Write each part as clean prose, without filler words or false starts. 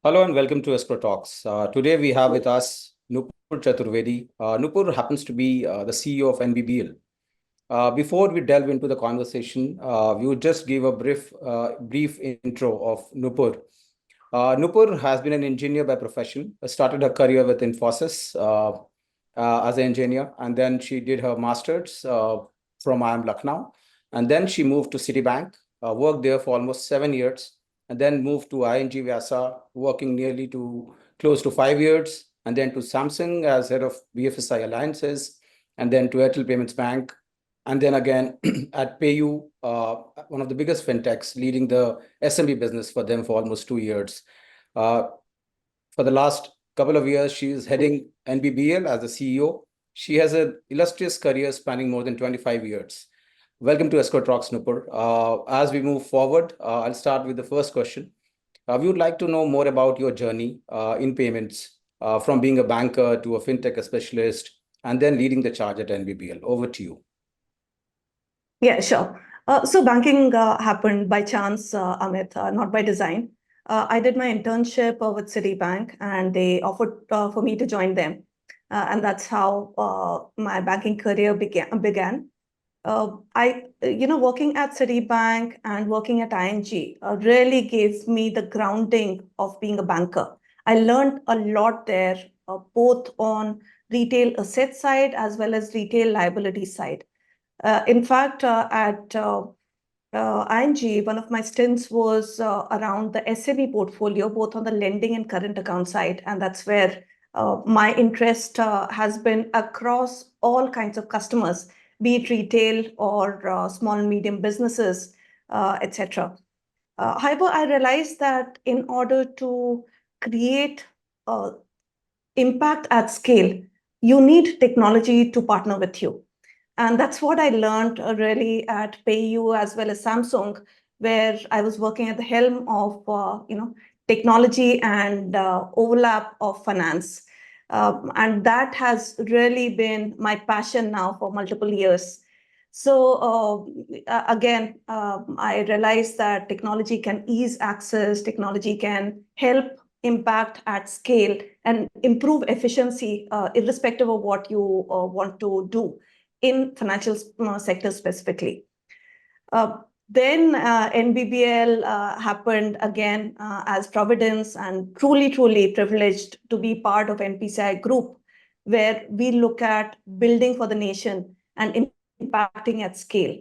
Hello and welcome to Escrow Talks. Today we have with us Noopur Chaturvedi. Noopur happens to be the CEO of NBBL. Before we delve into the conversation, we would just give a brief intro of Noopur. Noopur has been an engineer by profession. Started her career with Infosys as an engineer, and then she did her master's from IIM Lucknow, and then she moved to Citibank, worked there for almost 7 years, and then moved to ING Vyasa, working nearly to close to 5 years, and then to Samsung as head of BFSI Alliances, and then to Airtel Payments Bank, and then again at PayU, one of the biggest fintechs, leading the SMB business for them for almost 2 years. For the last couple of years, she is heading NBBL as the CEO. She has an illustrious career spanning more than 25 years. Welcome to Escrow Talks, Noopur. As we move forward, I'll start with the first question. We would like to know more about your journey in payments, from being a banker to a fintech specialist, and then leading the charge at NBBL. Over to you. Yeah, sure. So banking happened by chance, Amit, not by design. I did my internship with Citibank, and they offered for me to join them. And that's how my banking career began. Working at Citibank and working at ING really gave me the grounding of being a banker. I learned a lot there, both on retail asset side as well as retail liability side. In fact, at ING, one of my stints was around the SME portfolio, both on the lending and current account side. And that's where my interest has been across all kinds of customers, be it retail or small and medium businesses, etc. However, I realized that in order to create impact at scale, you need technology to partner with you. And that's what I learned really at PayU as well as Samsung, where I was working at the helm of technology and overlap of finance. And that has really been my passion now for multiple years. So again, I realized that technology can ease access, technology can help impact at scale and improve efficiency, irrespective of what you want to do in financial sector specifically. Then NBBL happened again as Providence, and truly privileged to be part of NPCI group, where we look at building for the nation and impacting at scale.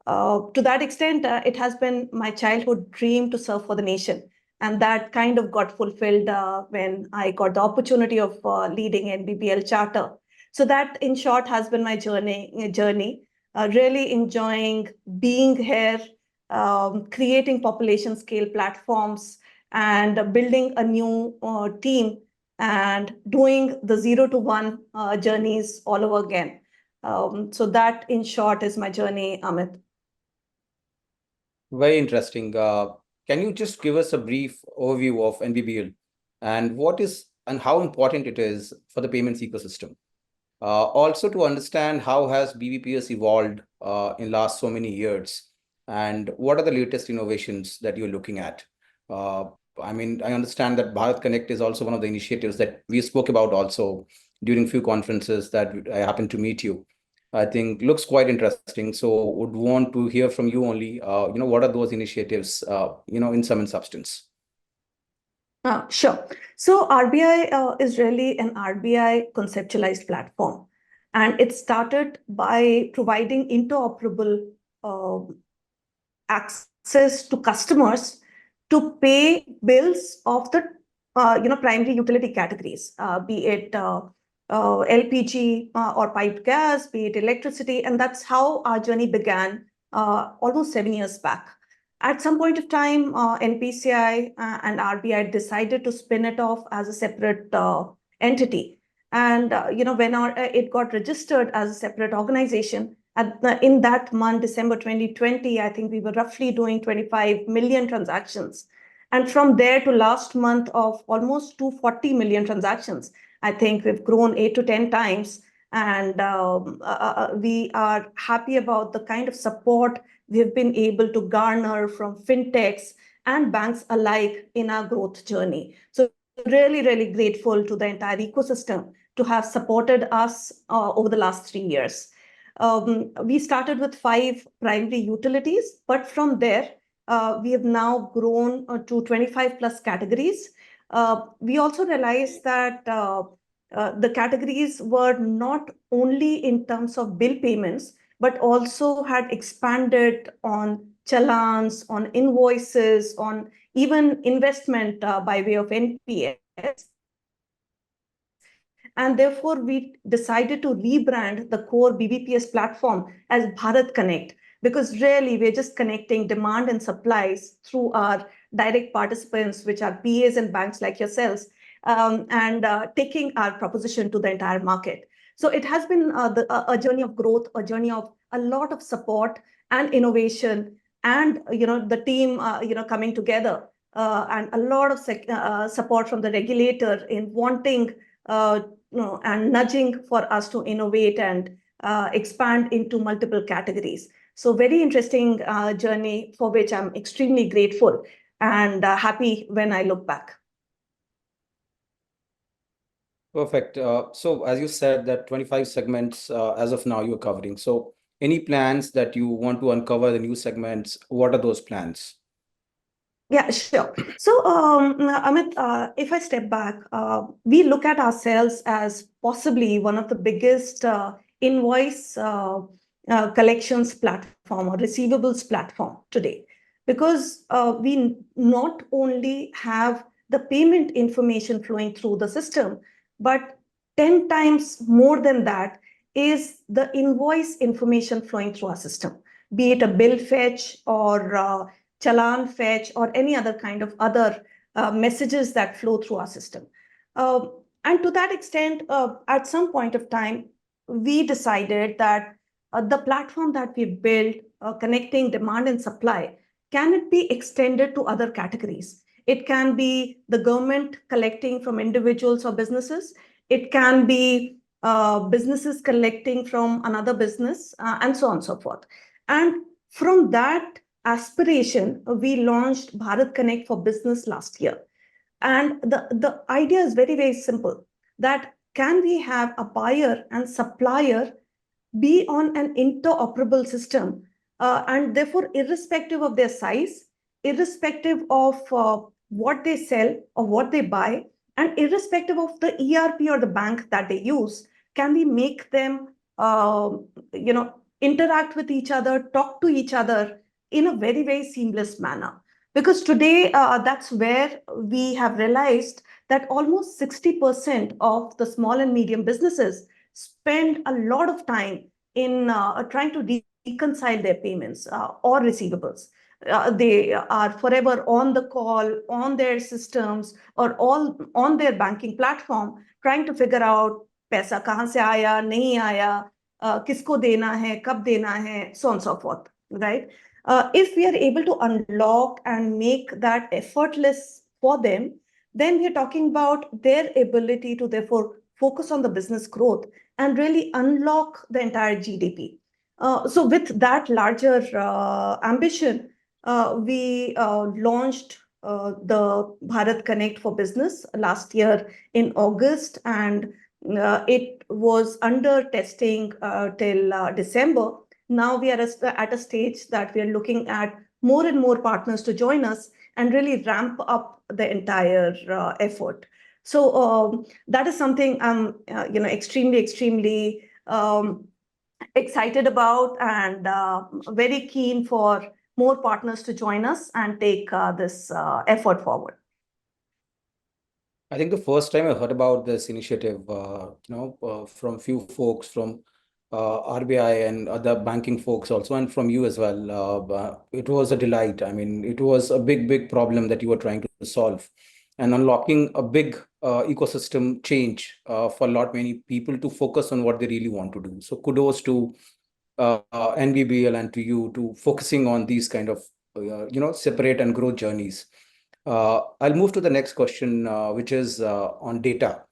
To that extent, it has been my childhood dream to serve for the nation. And that kind of got fulfilled when I got the opportunity of leading NBBL charter. So that, in short, has been my journey. Really enjoying being here, creating population scale platforms, and building a new team, and doing the 0 to 1 journeys all over again. So that, in short, is my journey, Amit. Very interesting. Can you just give us a brief overview of NBBL and how important it is for the payments ecosystem? Also, to understand how has BBPS evolved in last so many years, and what are the latest innovations that you're looking at? I understand that Bharat Connect is also one of the initiatives that we spoke about also during few conferences that I happened to meet you. I think looks quite interesting. So would want to hear from you only, what are those initiatives, in sum and substance? Sure. So RBI is really an RBI conceptualized platform. And it started by providing interoperable access to customers to pay bills of the primary utility categories, be it LPG or piped gas, be it electricity. And that's how our journey began almost 7 years back. At some point of time, NPCI and RBI decided to spin it off as a separate entity. And when it got registered as a separate organization, in that month, December 2020, I think we were roughly doing 25 million transactions. And from there to last month of almost 240 million transactions, I think we've grown 8 to 10 times. And we are happy about the kind of support we've been able to garner from fintechs and banks alike in our growth journey. So really, really grateful to the entire ecosystem to have supported us over the last 3 years. We started with 5 primary utilities, but from there, we have now grown to 25 plus categories. We also realized that the categories were not only in terms of bill payments, but also had expanded on challans, on invoices, on even investment by way of NPS. And therefore, we decided to rebrand the core BBPS platform as Bharat Connect, because really we're just connecting demand and supplies through our direct participants, which are PAs and banks like yourselves, and taking our proposition to the entire market. So it has been a journey of growth, a journey of a lot of support and innovation, and the team coming together, and a lot of support from the regulator in wanting and nudging for us to innovate and expand into multiple categories. So very interesting journey for which I'm extremely grateful and happy when I look back. Perfect. So as you said, that 25 segments as of now you're covering. So any plans that you want to uncover the new segments? What are those plans? Yeah, sure. So, Amit, if I step back, we look at ourselves as possibly one of the biggest invoice collections platform or receivables platform today, because we not only have the payment information flowing through the system, but 10 times more than that is the invoice information flowing through our system, be it a bill fetch or challan fetch or any other kind of other messages that flow through our system. And to that extent, at some point of time, we decided that the platform that we built, connecting demand and supply, can it be extended to other categories? It can be the government collecting from individuals or businesses. It can be businesses collecting from another business, and so on and so forth. And from that aspiration, we launched Bharat Connect for Business last year. And the idea is very, very simple, that can we have a buyer and supplier be on an interoperable system, and therefore, irrespective of their size, irrespective of what they sell or what they buy, and irrespective of the ERP or the bank that they use, can we make them, interact with each other, talk to each other in a very, very seamless manner? Because today, that's where we have realized that almost 60% of the small and medium businesses spend a lot of time in trying to reconcile their payments or receivables. They are forever on the call, on their systems, or all on their banking platform, trying to figure out पैसा कहाँ से आया, नहीं आया, किसको देना है, कब देना है, so on and so forth, right? If we are able to unlock and make that effortless for them, then we're talking about their ability to therefore focus on the business growth and really unlock the entire GDP. So with that larger ambition, we launched the Bharat Connect for Business last year in August, and it was under testing till December. Now we are at a stage that we are looking at more and more partners to join us and really ramp up the entire effort. So that is something I'm extremely, extremely excited about, and very keen for more partners to join us and take this effort forward. I think the first time I heard about this initiative, from few folks from RBI and other banking folks also, and from you as well. It was a delight. I mean, it was a big, big problem that you were trying to solve, and unlocking a big ecosystem change for a lot many people to focus on what they really want to do. So kudos to NBBL and to you to focusing on these kind of separate and growth journeys. I'll move to the next question, which is on data.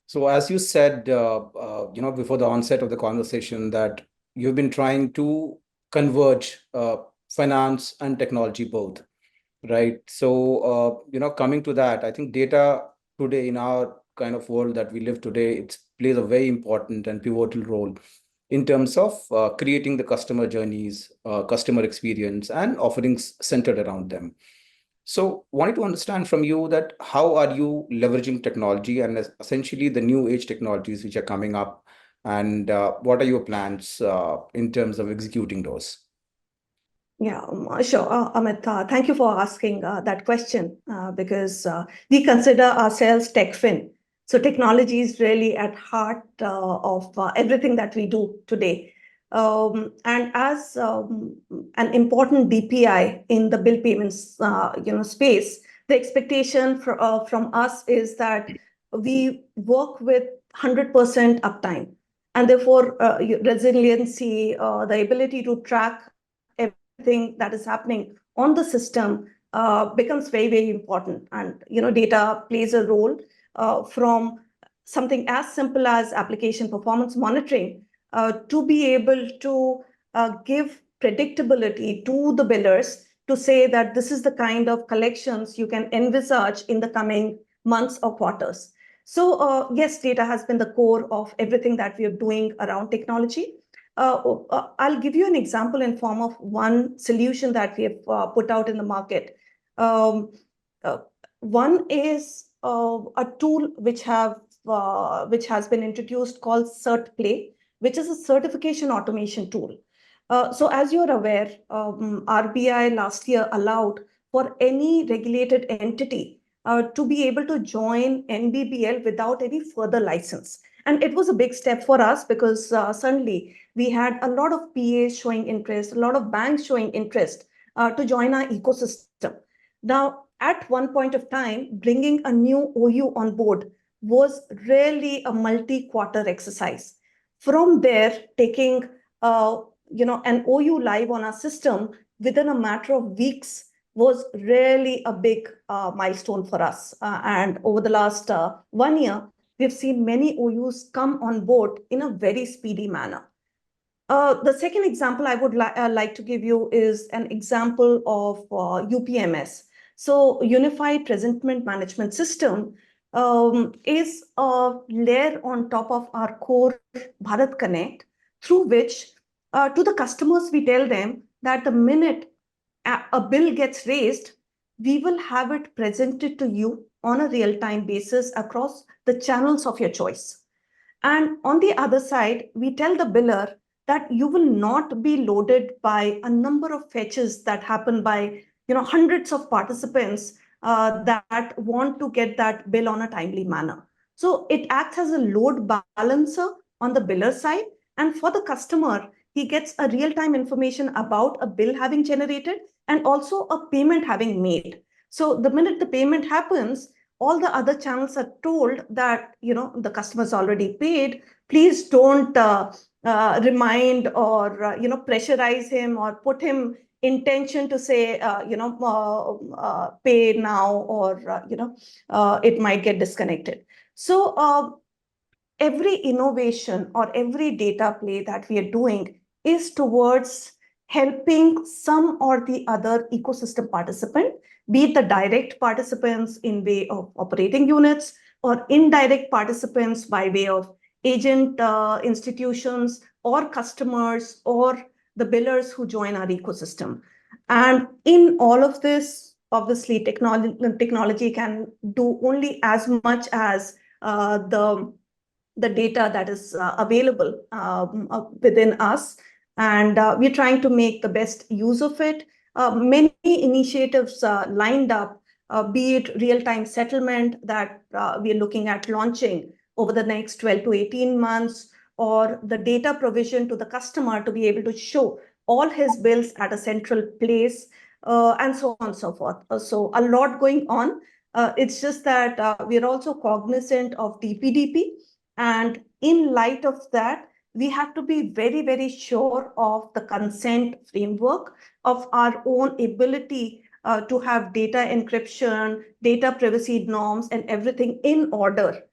So as you said, before the onset of the conversation, that you've been trying to converge finance and technology both. right? So, coming to that, I think data today in our kind of world that we live today, it plays a very important and pivotal role in terms of creating the customer journeys, customer experience, and offerings centered around them. So, wanted to understand from you that how are you leveraging technology and essentially the new age technologies which are coming up, and what are your plans in terms of executing those? Yeah, sure. Amit, thank you for asking that question because we consider ourselves TechFin. So technology is really at heart of everything that we do today. And as an important DPI in the bill payments, space, the expectation from us is that we work with 100% uptime, and therefore resiliency, the ability to track everything that is happening on the system becomes very, very important. And data plays a role from something as simple as application performance monitoring to be able to give predictability to the billers to say that this is the kind of collections you can envisage in the coming months or quarters. So yes, data has been the core of everything that we are doing around technology. I'll give you an example in form of one solution that we have put out in the market. Um, uh, One is a tool which has been introduced called CertPlay, which is a certification automation tool. So as you're aware, RBI last year allowed for any regulated entity to be able to join NBBL without any further license. And it was a big step for us because suddenly we had a lot of PAs showing interest, a lot of banks showing interest to join our ecosystem. Now, at one point of time, bringing a new OU on board was really a multi-quarter exercise. From there, taking an OU live on our system within a matter of weeks was really a big milestone for us. And over the last 1 year, we've seen many OUs come on board in a very speedy manner. The second example I would like to give you is an example of UPMS. So, Unified Presentment Management System is a layer on top of our core Bharat Connect, through which to the customers we tell them that the minute a bill gets raised, we will have it presented to you on a real-time basis across the channels of your choice. And on the other side, we tell the biller that you will not be loaded by a number of fetches that happen by hundreds of participants that want to get that bill on a timely manner. So it acts as a load balancer on the biller side, and for the customer, he gets a real-time information about a bill having generated and also a payment having made. So the minute the payment happens, all the other channels are told that the customer's already paid. Please don't remind or pressurize him or put him intention to say pay now, or it might get disconnected. So every innovation or every data play that we are doing is towards helping some or the other ecosystem participant, be it the direct participants in way of operating units or indirect participants by way of agent institutions or customers or the billers who join our ecosystem. And in all of this, obviously, technology can do only as much as the data that is available within us. And we're trying to make the best use of it. Many initiatives lined up, be it real-time settlement that we are looking at launching over the next 12 to 18 months, or the data provision to the customer to be able to show all his bills at a central place, and so on and so forth. So a lot going on. It's just that we're also cognizant of DPDP. And in light of that, we have to be very, very sure of the consent framework, of our own ability to have data encryption, data privacy norms, and everything in order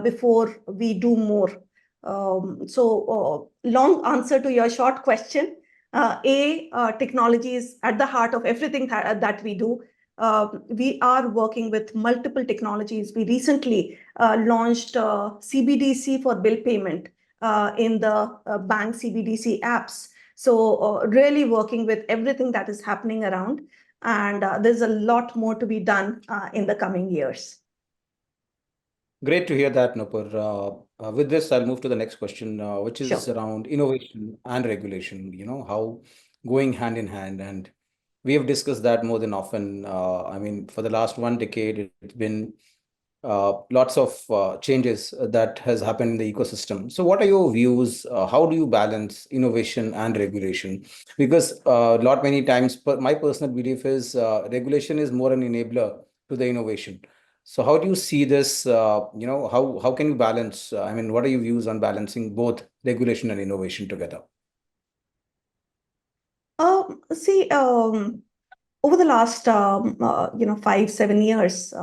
before we do more. Long answer to your short question. Technology is at the heart of everything that we do. We are working with multiple technologies. We recently launched CBDC for bill payment in the bank CBDC apps. So really working with everything that is happening around. And there's a lot more to be done in the coming years. Great to hear that, Nupur. With this, I'll move to the next question, which is Sure. around innovation and regulation, how going hand in hand. And we have discussed that more than often. I mean, for the last 1 decade, it's been lots of changes that has happened in the ecosystem. So what are your views? How do you balance innovation and regulation? Because lot many times, my personal belief is regulation is more an enabler to the innovation. So how do you see this? How can you balance? I mean, what are your views on balancing both regulation and innovation together? See, over the last 5-7 years,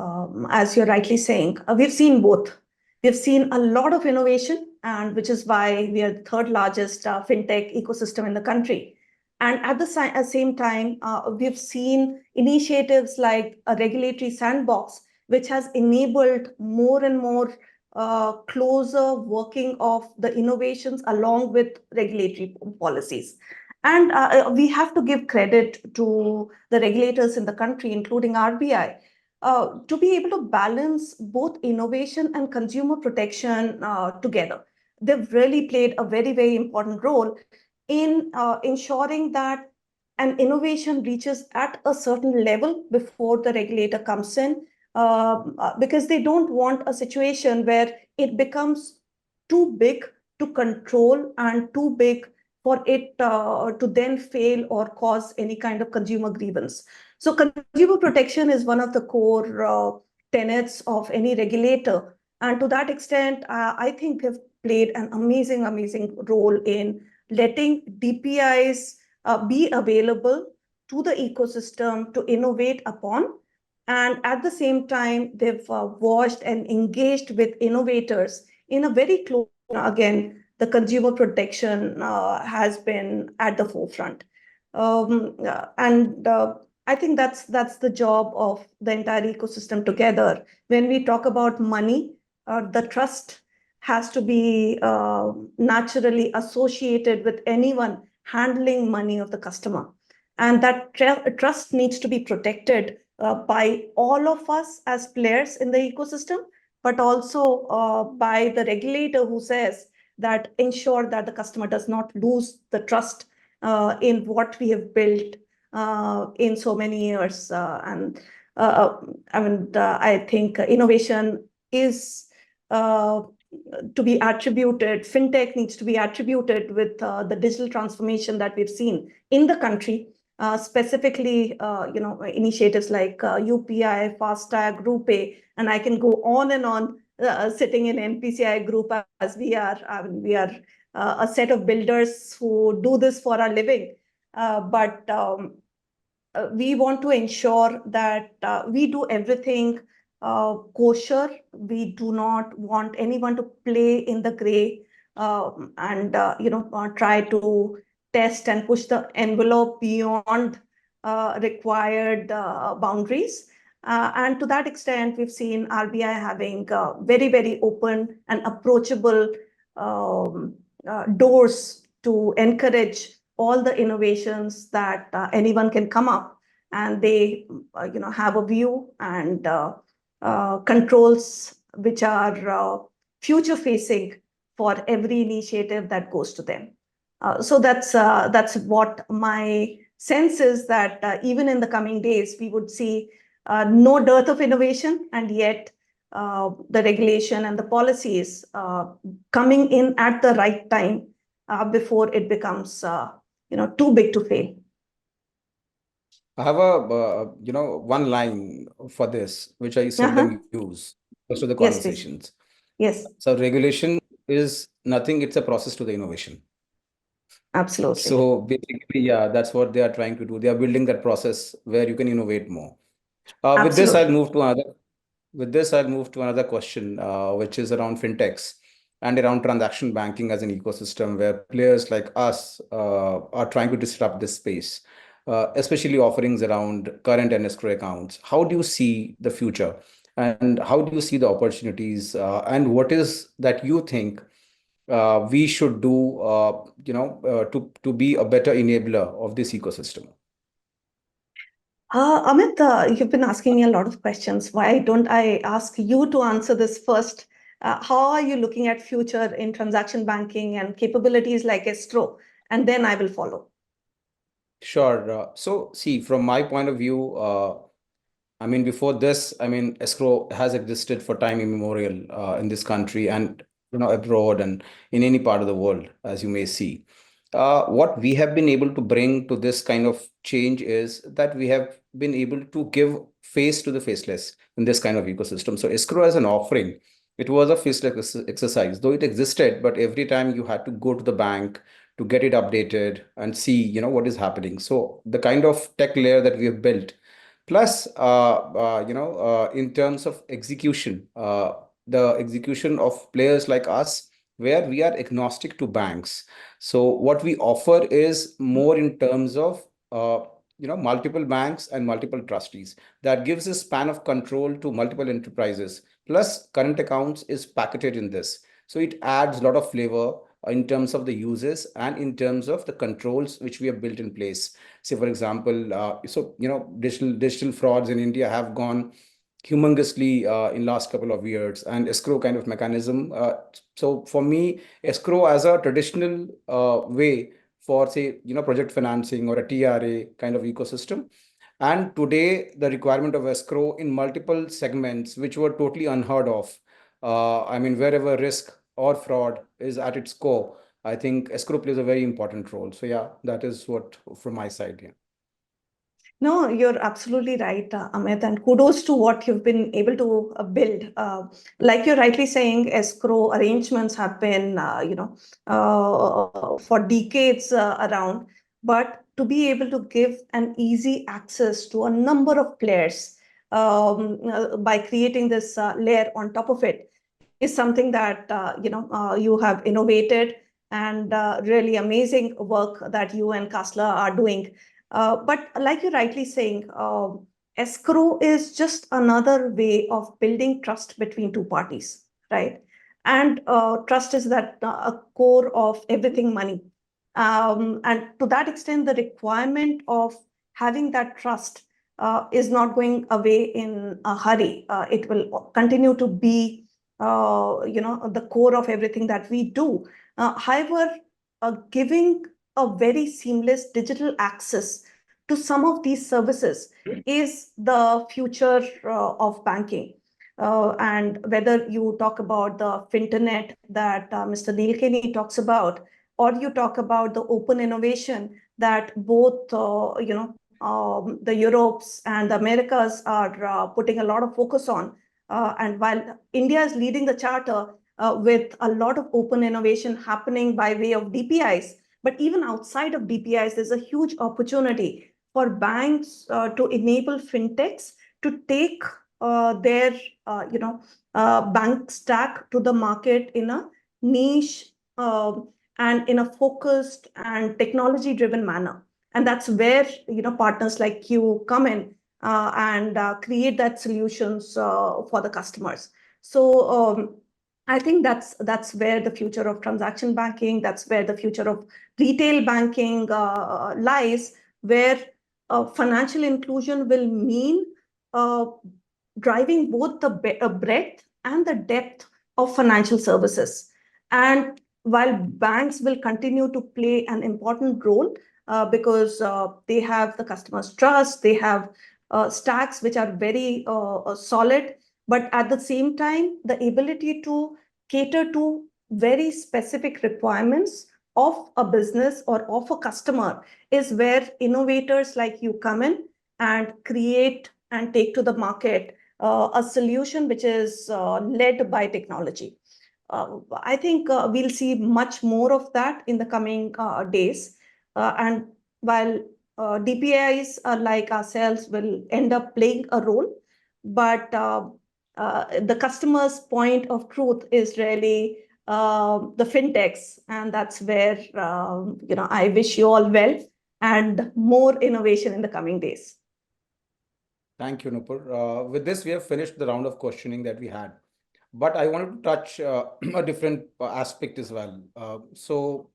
as you're rightly saying, we've seen both. We've seen a lot of innovation, and which is why we are the third largest fintech ecosystem in the country. And at the same time, we've seen initiatives like a regulatory sandbox, which has enabled more and more closer working of the innovations along with regulatory policies. And we have to give credit to the regulators in the country, including RBI, to be able to balance both innovation and consumer protection together. They've really played a very, very important role in ensuring that an innovation reaches at a certain level before the regulator comes in, because they don't want a situation where it becomes too big to control and too big for it to then fail or cause any kind of consumer grievance. So consumer protection is one of the core tenets of any regulator. And to that extent, I think they've played an amazing, amazing role in letting DPIs be available to the ecosystem to innovate upon. And at the same time, they've watched and engaged with innovators in a very close, again, the consumer protection has been at the forefront. And I think that's the job of the entire ecosystem together. When we talk about money, the trust has to be naturally associated with anyone handling money of the customer. And that trust needs to be protected by all of us as players in the ecosystem, but also by the regulator who says that ensure that the customer does not lose the trust in what we have built in so many years. I think innovation is to be attributed, fintech needs to be attributed with the digital transformation that we've seen in the country, specifically, initiatives like UPI, FASTag, RuPay, and I can go on and on. Sitting in NPCI group as we are a set of builders who do this for a living, but we want to ensure that we do everything kosher. We do not want anyone to play in the gray and try to test and push the envelope beyond required boundaries. And to that extent, we've seen RBI having very, very open and approachable doors to encourage all the innovations that anyone can come up, and they have a view and controls which are future facing for every initiative that goes to them. So that's what my sense is, that even in the coming days we would see no dearth of innovation, and yet the regulation and the policies coming in at the right time before it becomes too big to fail. I have one line for this, which I seldom use most of the Yes, please. conversations. Yes, So regulation is nothing, it's a process to the innovation. absolutely. So basically, yeah, that's what they are trying to do. They are building that process where you can innovate more. With this, I'll Absolutely. move to another question, which is around fintechs and around transaction banking as an ecosystem where players like us are trying to disrupt this space. especially offerings around current and escrow accounts. How do you see the future, and how do you see the opportunities, and what is that you think we should do, to be a better enabler of this ecosystem? Amit, you've been asking me a lot of questions. Why don't I ask you to answer this first? How are you looking at future in transaction banking and capabilities like escrow? And then I will follow. Sure. So, see, from my point of view, I mean, before this, I mean, escrow has existed for time immemorial in this country and abroad and in any part of the world, as you may see. What we have been able to bring to this kind of change is that we have been able to give face to the faceless in this kind of ecosystem. So, escrow as an offering, it was a faceless exercise, though it existed, but every time you had to go to the bank to get it updated and see, what is happening. So, the kind of tech layer that we have built. Plus, in terms of execution, the execution of players like us, where we are agnostic to banks. So what we offer is more in terms of, multiple banks and multiple trustees. That gives a span of control to multiple enterprises. Plus, current accounts is packaged in this. So it adds a lot of flavor in terms of the uses and in terms of the controls which we have built in place. Say, for example, digital frauds in India have gone humongously in last couple of years, and escrow kind of mechanism. So for me, escrow as a traditional way for, say, project financing or a TRA kind of ecosystem. And today, the requirement of escrow in multiple segments, which were totally unheard of. I mean, wherever risk or fraud is at its core, I think escrow plays a very important role. So yeah, that is what from my side. Yeah. No, you're absolutely right, Amit, and kudos to what you've been able to build. Like you're rightly saying, escrow arrangements have been, for decades around, but to be able to give an easy access to a number of players by creating this layer on top of it is something that you have innovated, and really amazing work that you and Kasla are doing. But like you're rightly saying, escrow is just another way of building trust between two parties, right? And trust is that a core of everything money. And to that extent, the requirement of having that trust is not going away in a hurry. It will continue to be, the core of everything that we do. However, giving a very seamless digital access to some of these services is the future of banking. And whether you talk about the finternet that Mr. Neil Kenny talks about, or you talk about the open innovation that both the Europes and the Americas are putting a lot of focus on. And while India is leading the charter with a lot of open innovation happening by way of DPIs, but even outside of DPIs, there's a huge opportunity for banks to enable fintechs to take their bank stack to the market in a niche and in a focused and technology driven manner. And that's where partners like you come in and create that solutions for the customers. So I think that's where the future of transaction banking, that's where the future of retail banking lies, where financial inclusion will mean uh, driving both the breadth and the depth of financial services. And while banks will continue to play an important role because they have the customer's trust, they have stacks which are very solid, but at the same time, the ability to cater to very specific requirements of a business or of a customer is where innovators like you come in and create and take to the market a solution which is led by technology. I think we'll see much more of that in the coming days. And while DPIs like ourselves will end up playing a role, but the customer's point of truth is really the fintechs, and that's where I wish you all well. and more innovation in the coming days. Thank you, Nupur. With this, we have finished the round of questioning that we had. But I wanted to touch a different aspect as well. So,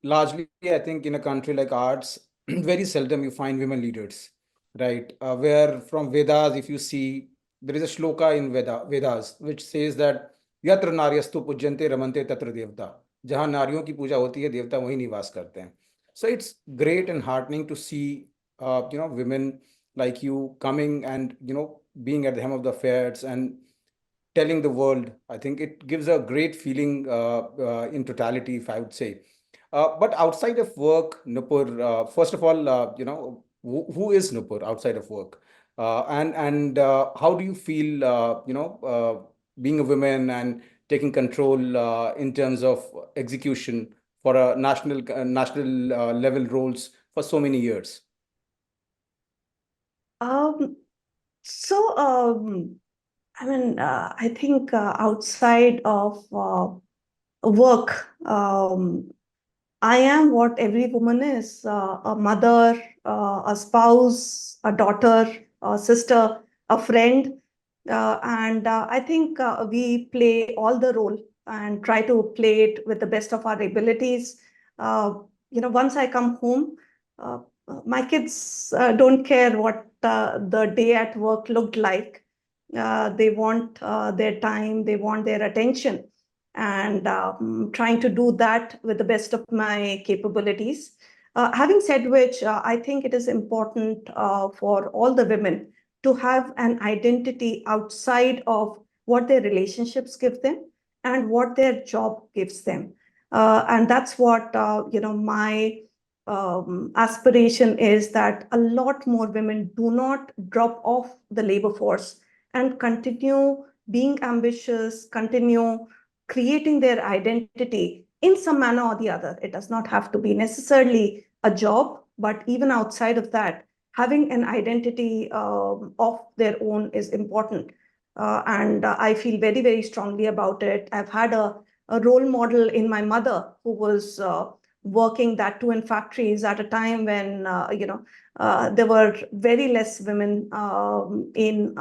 largely, I think in a country like ours, very seldom you find women leaders, right? Where from Vedas, if you see, there is a shloka in Vedas which says that Yatra naryastu pujyante ramante tatra devta. जहाँ नारियों की पूजा होती है देवता वहीं निवास करते हैं. So it's great and heartening to see women like you coming and being at the helm of the affairs and telling the world. I think it gives a great feeling in totality, if I would say. But outside of work, Nupur, first of all, who is Nupur outside of work? And how do you feel, being a woman and taking control in terms of execution for a national level roles for so many years? Um, so, I think outside of work, I am what every woman is, a mother, a spouse, a daughter, a sister, a friend. And I think we play all the role and try to play it with the best of our abilities. Once I come home, uh, my kids don't care what the day at work looked like. They want their time, they want their attention, and trying to do that with the best of my capabilities. Having said which, I think it is important for all the women to have an identity outside of what their relationships give them and what their job gives them. And that's what my aspiration is, that a lot more women do not drop off the labor force and continue being ambitious, continue creating their identity in some manner or the other. It does not have to be necessarily a job, but even outside of that, having an identity of their own is important. And I feel very, very strongly about it. I've had a role model in my mother, who was working that too in factories at a time when there were very less women in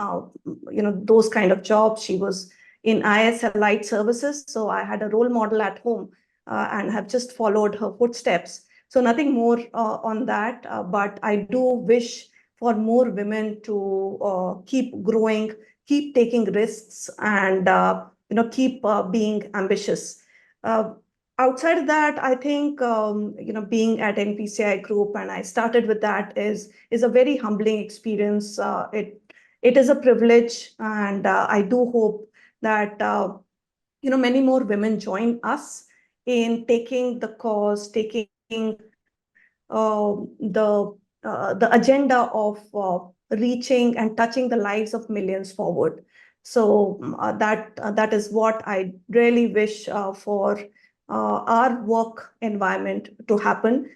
those kind of jobs. She was in IS Allied Services, so I had a role model at home and have just followed her footsteps. So nothing more on that, but I do wish for more women to keep growing, keep taking risks, and keep being ambitious. Uh, Outside of that, I think being at NPCI Group, and I started with that, is a very humbling experience. It is a privilege, and I do hope that many more women join us in taking the cause, taking the agenda of reaching and touching the lives of millions forward. So that is what I really wish for our work environment to happen.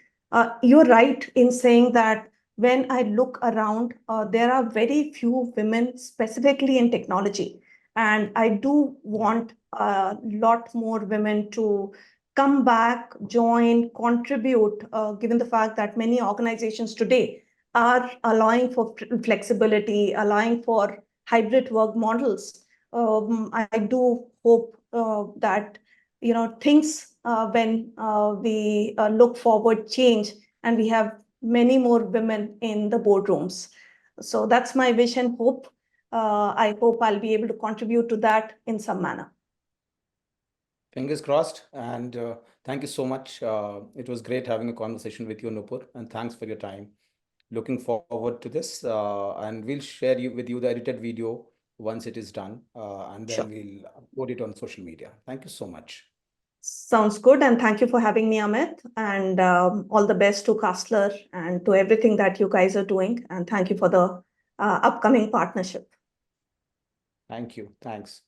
You're right in saying that when I look around, there are very few women specifically in technology. And I do want a lot more women to come back, join, contribute, given the fact that many organizations today are allowing for flexibility, allowing for hybrid work models. I do hope that things, when we look forward, change, and we have many more women in the boardrooms. So that's my wish and hope. I hope I'll be able to contribute to that in some manner. Fingers crossed. And thank you so much. It was great having a conversation with you, Nupur, and thanks for your time. Looking forward to this, and we'll share with you the edited video once it is done, and then Sure. we'll upload it on social media. Thank you so much. Sounds good. And thank you for having me, Amit. And all the best to Castler and to everything that you guys are doing. And thank you for the upcoming partnership. Thank you. Thanks.